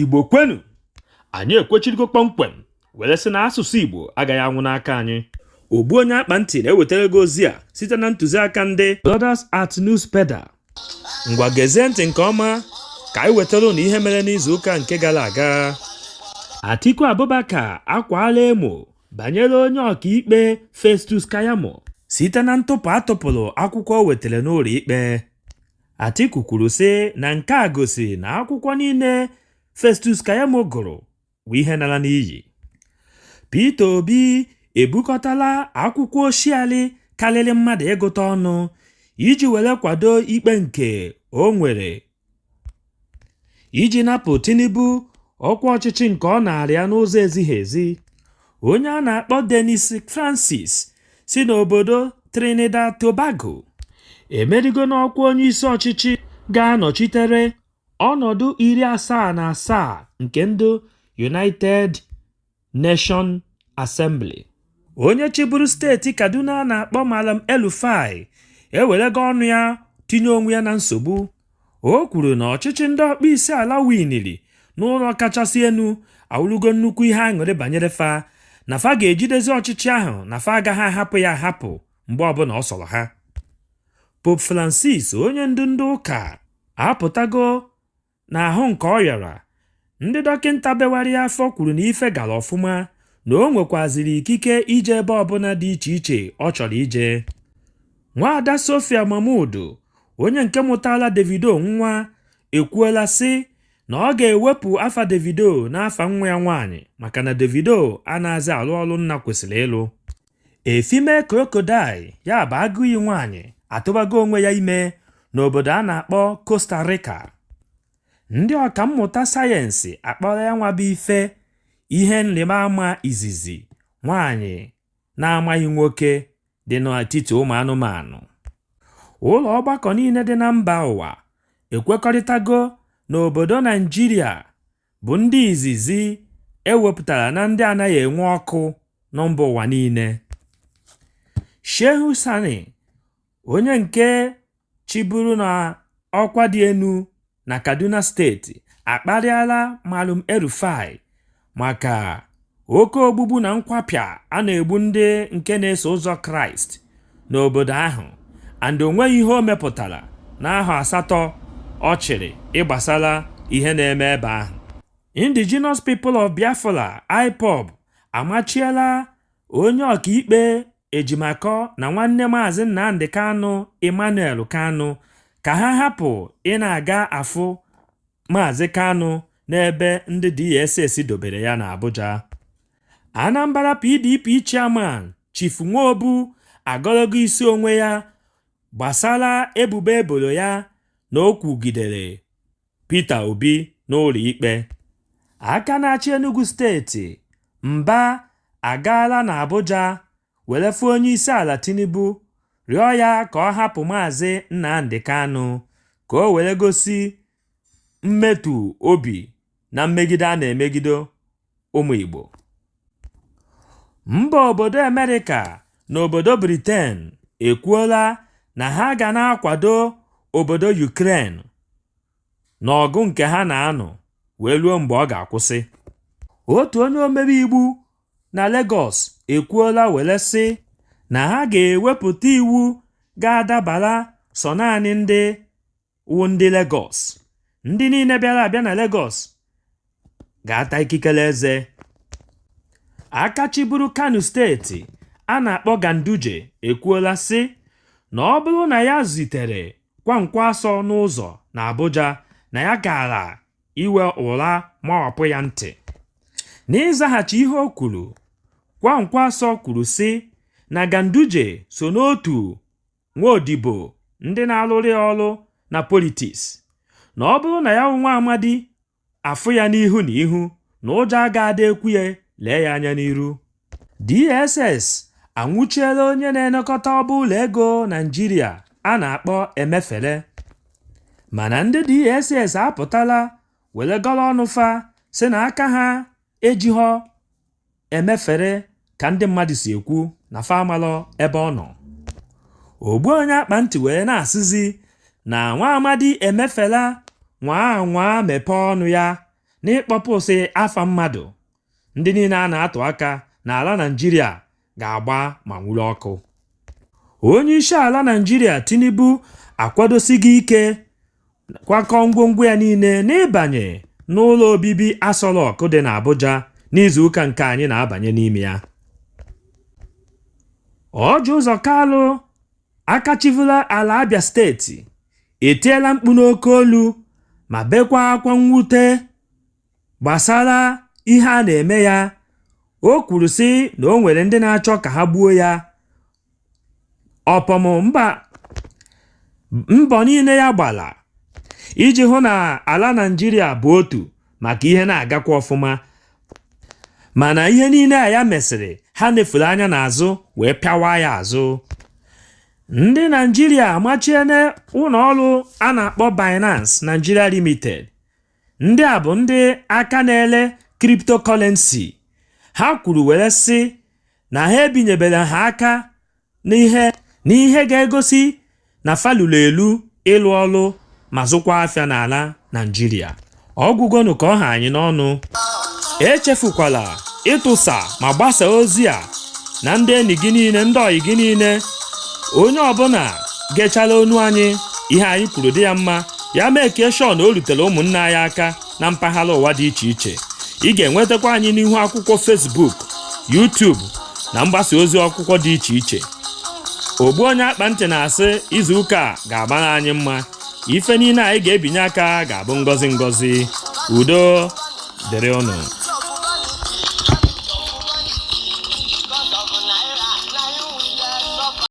Igbo kwenu, anyị ekwechirigo kpọmkwem were sị na asụsụ Igbo agaghị anwụ n'aka anyị. Ogbuonyeakpanti na-ewetara gị ozi a site na ntụziaka ndị Brothers at Newspedia. Ngwa gezie ntị nke ọma ka anyị wetara na ihe mere n'izuụka nke gara aga. Atiku Abubakar akwaala emo banyere onye ọkaikpe Festus Keyamo site na ntụpụ atụpụrụ akwụkwọ o wetara n'ụlọ ikpe. Atiku kwuru sị na nke a gosi na akwụkwọ niile Festus Keyamo gụrụ bụ ihe nara n'iyi. Peter Obi ebukọtala akwụkwọ oshiali karịrị mmadụ ịgụta ọnụ iji were kwado ikpe nke o nwere iji napụ Tinubu ọkwa ọchịchị nke ọ na-arịa n'ụzọ ezighi ezi. Onye a na-akpọ Denis Francis si n'obodo Trinidad Tobago emerigo n'ọkwa onye isi ọchịchị ga-anọchitere ọnọdụ 77 nke ndị United Nations Assembly. Onye chịburu steeti Kaduna na-akpọ Malam El-Rufai ewerego ọnụ ya tinye onwe ya na nsogbu. O kwuru na ọchịchị ndị ọkpụ isi ala winili n'ụlọ kachasị enu awụlugo nnukwu ihe aṅụrị banyere fa na fa ga-ejidezi ọchịchị ahụ na fa agaghị ahapụ ya ahapụ mgbe ọbụla ọ sọrọ ha. Pope Francis onye ndu ndị ụka apụtago n'ahụ nke ọ yara. Ndị dọkịnta bewara ya afọ kwuru na ife gara ọfụma na o nwekwaziri ikike ije ebe ọbụla dị iche iche ọ chọrọ ije. Nwaada Sophia Mahmood onye nke mụtala Davido nwa ekwuola sị na ọ ga-ewepụ afa Davido n'afa nwa ya nwaanyị maka na Davido anaghịzi alụ ọlụ nna kwesịrị ịlụ. Efime crocodile ya bụ agụiyi nwaanyị atụbago onwe ya ime n'obodo a na-akpọ Costa Rica. Ndị ọkammụta sayensị akpọrọ ya nwa bụ ihe nrịbama izizi nwaanyị na-amaghị nwoke dị n'etiti ụmụ anụmanụ. Ụlọ ọgbakọ niile dị na mba ụwa ekwekọrịtago n'obodo Naijiria bụ ndị izizi ewepụtara na ndị anaghị enwe ọkụ na mba ụwa niile. Shehu Sani onye nke chịburu na ọkwa dị enu na Kaduna steeti akparịala Malam El-Rufai maka oke ogbugbu na nkwapịa a na-egbu ndị nke na-eso ụzọ Kraịst n'obodo ahụ and onweghị ihe o mepụtara n'ahọ 8 ọ chịrị ịgbasara ihe na-eme ebe ahụ. Indigenous People of Biafra IPOB amachiela onye ọkaikpe Ejimakọ na nwanne Maazị Nnamdi Kanu Emmanuel Kanu ka ha hapụ ị na-aga afụ Maazị Kanu n'ebe ndị DSS dobere ya n'Abuja. Anambra PDP chairman Chief Nwobu agọlọgo isi onwe ya gbasara ebubo eboro ya na o kwugidere Peter Obi n'ụlọ ikpe. Aka na-achị Enugu steeti Mba agaala n'Abuja were fụ onye isi ala Tinubu rịọ ya ka ọ hapụ Maazị Nnamdi Kanu ka o were gosi mmetụ obi na mmegide a na-emegide ụmụ Igbo. Mba obodo Amerịka na obodo Britain ekwuola na ha ga na-akwado obodo Ukraine n'ọgụ nke ha na-anọ wee ruo mgbe ọ ga-akwụsị. Otu onye omebe iwu na Lagos ekwuola were sị na ha ga-ewepụta iwu ga-adabara sọ naanị ndị Lagos. Ndị niile bịara abịa na Lagos ga-ata ikikere eze. Aka chịburu Kano steeti a na-akpọ Ganduje ekwuola sị na ọ bụrụ na ya zitere kwankwaso n'ụzọ na Abuja na ya gara iwe ụra mawapụ ya ntị. N'ịzaghachi ihe o kwuru, kwankwaso kwuru sị na Ganduje so n'otu nwaodibo ndị na-alụrị ọrụ na politiks, na ọ bụrụ na ya nwa amadi afụ ya n'ihu na ihu na ụjọ agaghị ekwu ya lee ya anya n'iru. DSS anwụchiela onye na-elekọta ọba ụlọ ego Naịjirịa a na-akpọ Emefele, mana ndị DSS apụtala were gọrọ ọnụ fa sị na aka ha ejighọ Emefele ka ndị mmadụ si ekwu na fa amalọ ebe ọ nọ. Ogbuonyeakpanti wee na-asịzi na nwa amadi Emefele nwa mepee ọnụ ya n'ịkpọpụsị afa mmadụ ndị niile a na-atụ aka na ala Naịjirịa ga-agba ma nwụrụ ọkụ. Onye isi ala Naịjirịa Tinubu akwadosighị ike kwakọ ngwongwo ya niile n'ịbanye n'ụlọ obibi Aso Rock dị n'Abuja n'izuụka nke anyị na-abanye n'ime ya. Ọjị Ụzọ Kalụ akachivula ala Abia steeti etiela mkpu n'oke olu ma bekwa akwa mwute gbasara ihe a na-eme ya. O kwuru sị na o nwere ndị na-achọ ka ha gbuo ya. Ọpọmụ mbọ niile ya gbala iji hụ na ala Naịjirịa bụ otu maka ihe na-agakwa ọfụma, mana ihe niile a ya mesịrị ha nefuru anya n'azụ wee pịawa ya azụ. Ndị Naịjirịa amachiene ụlọ ọrụ a na-akpọ Binance Nigeria Limited. Ndị a bụ ndị aka na-ele cryptocurrency. Ha kwuru were sị na ha ebinyebere ha aka n'ihe ga-egosi na falụrụ elu ịlụ ọrụ ma zụkwa afịa n'ala Naịjirịa. Ọgwụgwọnụ ka ọha anyị n'ọnụ. Echefukwala ịtụsa ma gbasaa ozi a na ndị enyi gị niile, ndị ọyị gị niile. Onye ọbụla gechala onu anyị ihe anyị kwuru dị ya mma, ya mee ka Shọn o rutere ụmụnne anyị aka na mpaghara ụwa dị iche iche. Ị ga-enwetakwa anyị n'ihu akwụkwọ Facebook, YouTube na mgbasa ozi akwụkwọ dị iche iche. Ogbuonyeakpanti na-asị izuụka a ga-agbara anyị mma. Ife niile anyị ga-ebinye aka ga-abụ ngọzi ngọzi. Udo dịrị unu.